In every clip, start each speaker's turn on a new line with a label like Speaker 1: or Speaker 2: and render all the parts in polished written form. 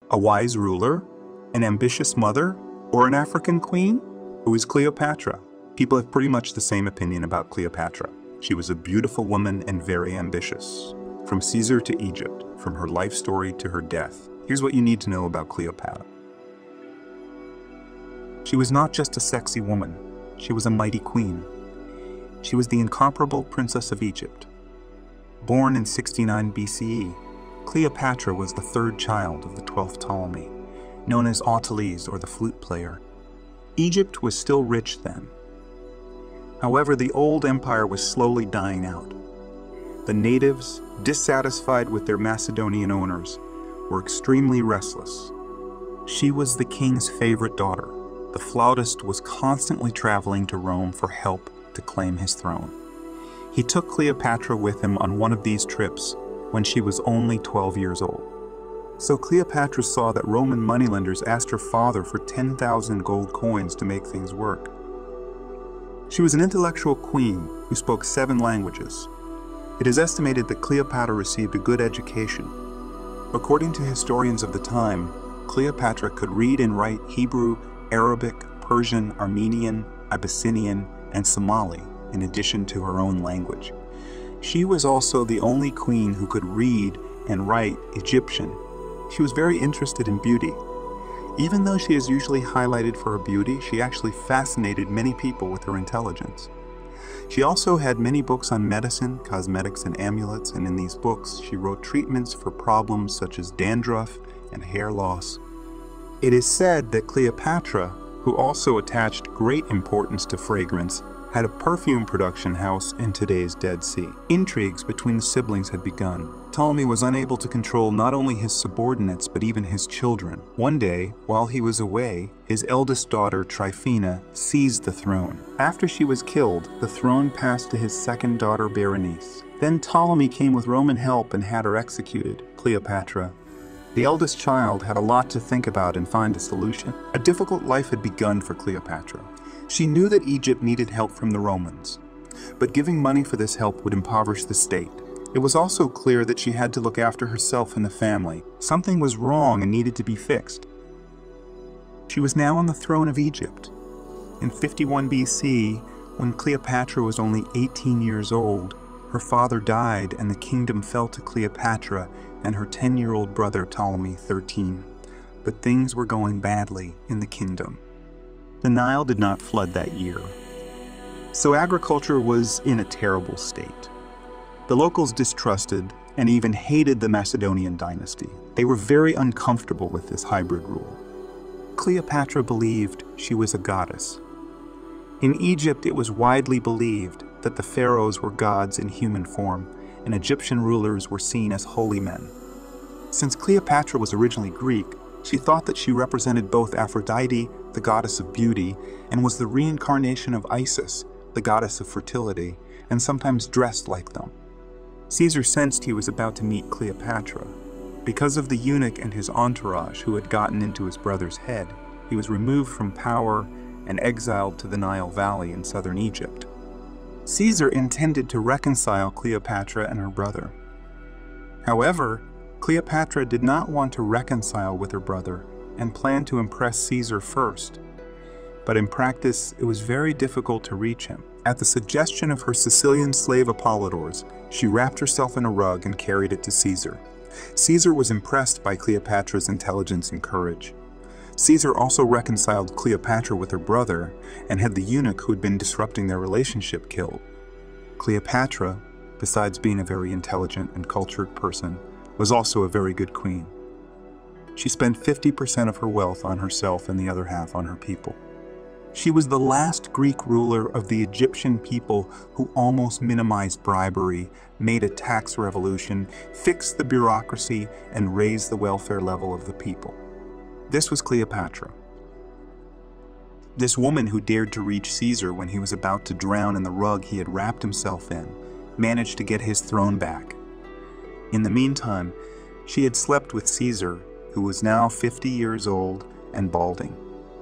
Speaker 1: A wise ruler? An ambitious mother? Or an African queen? Who is Cleopatra? People have pretty much the same opinion about Cleopatra. She was a beautiful woman and very ambitious. From Caesar to Egypt, from her life story to her death, here's what you need to know about Cleopatra. She was not just a sexy woman, she was a mighty queen. She was the incomparable princess of Egypt. Born in 69 BCE, Cleopatra was the third child of the 12th Ptolemy, known as Autolycus or the flute player. Egypt was still rich then. However, the old empire was slowly dying out. The natives, dissatisfied with their Macedonian owners, were extremely restless. She was the king's favorite daughter. The flautist was constantly traveling to Rome for help to claim his throne. He took Cleopatra with him on one of these trips when she was only 12 years old. So Cleopatra saw that Roman moneylenders asked her father for 10,000 gold coins to make things work. She was an intellectual queen who spoke 7 languages. It is estimated that Cleopatra received a good education. According to historians of the time, Cleopatra could read and write Hebrew, Arabic, Persian, Armenian, Abyssinian, and Somali, in addition to her own language. She was also the only queen who could read and write Egyptian. She was very interested in beauty. Even though she is usually highlighted for her beauty, she actually fascinated many people with her intelligence. She also had many books on medicine, cosmetics, and amulets, and in these books she wrote treatments for problems such as dandruff and hair loss. It is said that Cleopatra, who also attached great importance to fragrance, had a perfume production house in today's Dead Sea. Intrigues between the siblings had begun. Ptolemy was unable to control not only his subordinates but even his children. One day, while he was away, his eldest daughter, Tryphena, seized the throne. After she was killed, the throne passed to his second daughter, Berenice. Then Ptolemy came with Roman help and had her executed, Cleopatra. The eldest child had a lot to think about and find a solution. A difficult life had begun for Cleopatra. She knew that Egypt needed help from the Romans, but giving money for this help would impoverish the state. It was also clear that she had to look after herself and the family. Something was wrong and needed to be fixed. She was now on the throne of Egypt. In 51 BC, when Cleopatra was only 18 years old, her father died and the kingdom fell to Cleopatra and her 10-year-old brother Ptolemy 13. But things were going badly in the kingdom. The Nile did not flood that year, so agriculture was in a terrible state. The locals distrusted and even hated the Macedonian dynasty. They were very uncomfortable with this hybrid rule. Cleopatra believed she was a goddess. In Egypt, it was widely believed that the pharaohs were gods in human form, and Egyptian rulers were seen as holy men. Since Cleopatra was originally Greek, she thought that she represented both Aphrodite, the goddess of beauty, and was the reincarnation of Isis, the goddess of fertility, and sometimes dressed like them. Caesar sensed he was about to meet Cleopatra. Because of the eunuch and his entourage who had gotten into his brother's head, he was removed from power and exiled to the Nile Valley in southern Egypt. Caesar intended to reconcile Cleopatra and her brother. However, Cleopatra did not want to reconcile with her brother and planned to impress Caesar first. But in practice, it was very difficult to reach him. At the suggestion of her Sicilian slave Apollodorus, she wrapped herself in a rug and carried it to Caesar. Caesar was impressed by Cleopatra's intelligence and courage. Caesar also reconciled Cleopatra with her brother and had the eunuch who had been disrupting their relationship killed. Cleopatra, besides being a very intelligent and cultured person, was also a very good queen. She spent 50% of her wealth on herself and the other half on her people. She was the last Greek ruler of the Egyptian people who almost minimized bribery, made a tax revolution, fixed the bureaucracy, and raised the welfare level of the people. This was Cleopatra. This woman who dared to reach Caesar when he was about to drown in the rug he had wrapped himself in, managed to get his throne back. In the meantime, she had slept with Caesar, who was now 50 years old and balding.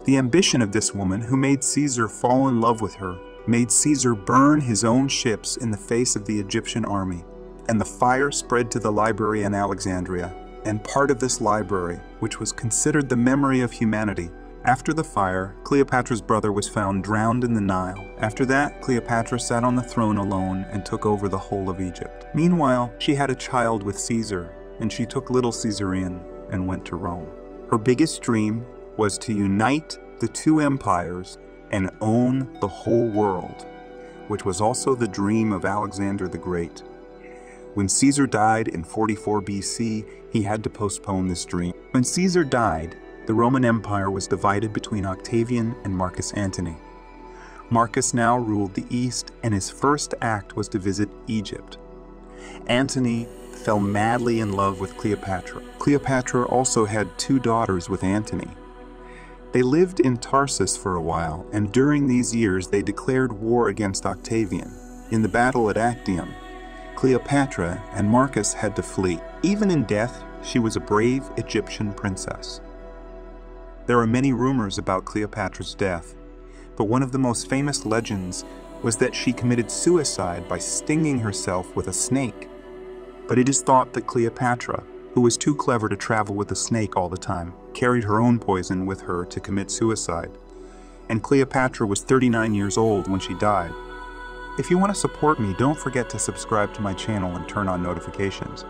Speaker 1: The ambition of this woman, who made Caesar fall in love with her, made Caesar burn his own ships in the face of the Egyptian army, and the fire spread to the library in Alexandria, and part of this library, which was considered the memory of humanity. After the fire, Cleopatra's brother was found drowned in the Nile. After that, Cleopatra sat on the throne alone and took over the whole of Egypt. Meanwhile, she had a child with Caesar, and she took little Caesar in and went to Rome. Her biggest dream was to unite the two empires and own the whole world, which was also the dream of Alexander the Great. When Caesar died in 44 BC, he had to postpone this dream. When Caesar died, the Roman Empire was divided between Octavian and Marcus Antony. Marcus now ruled the East, and his first act was to visit Egypt. Antony fell madly in love with Cleopatra. Cleopatra also had 2 daughters with Antony. They lived in Tarsus for a while, and during these years they declared war against Octavian. In the battle at Actium, Cleopatra and Marcus had to flee. Even in death, she was a brave Egyptian princess. There are many rumors about Cleopatra's death, but one of the most famous legends was that she committed suicide by stinging herself with a snake. But it is thought that Cleopatra, who was too clever to travel with a snake all the time, carried her own poison with her to commit suicide. And Cleopatra was 39 years old when she died. If you want to support me, don't forget to subscribe to my channel and turn on notifications.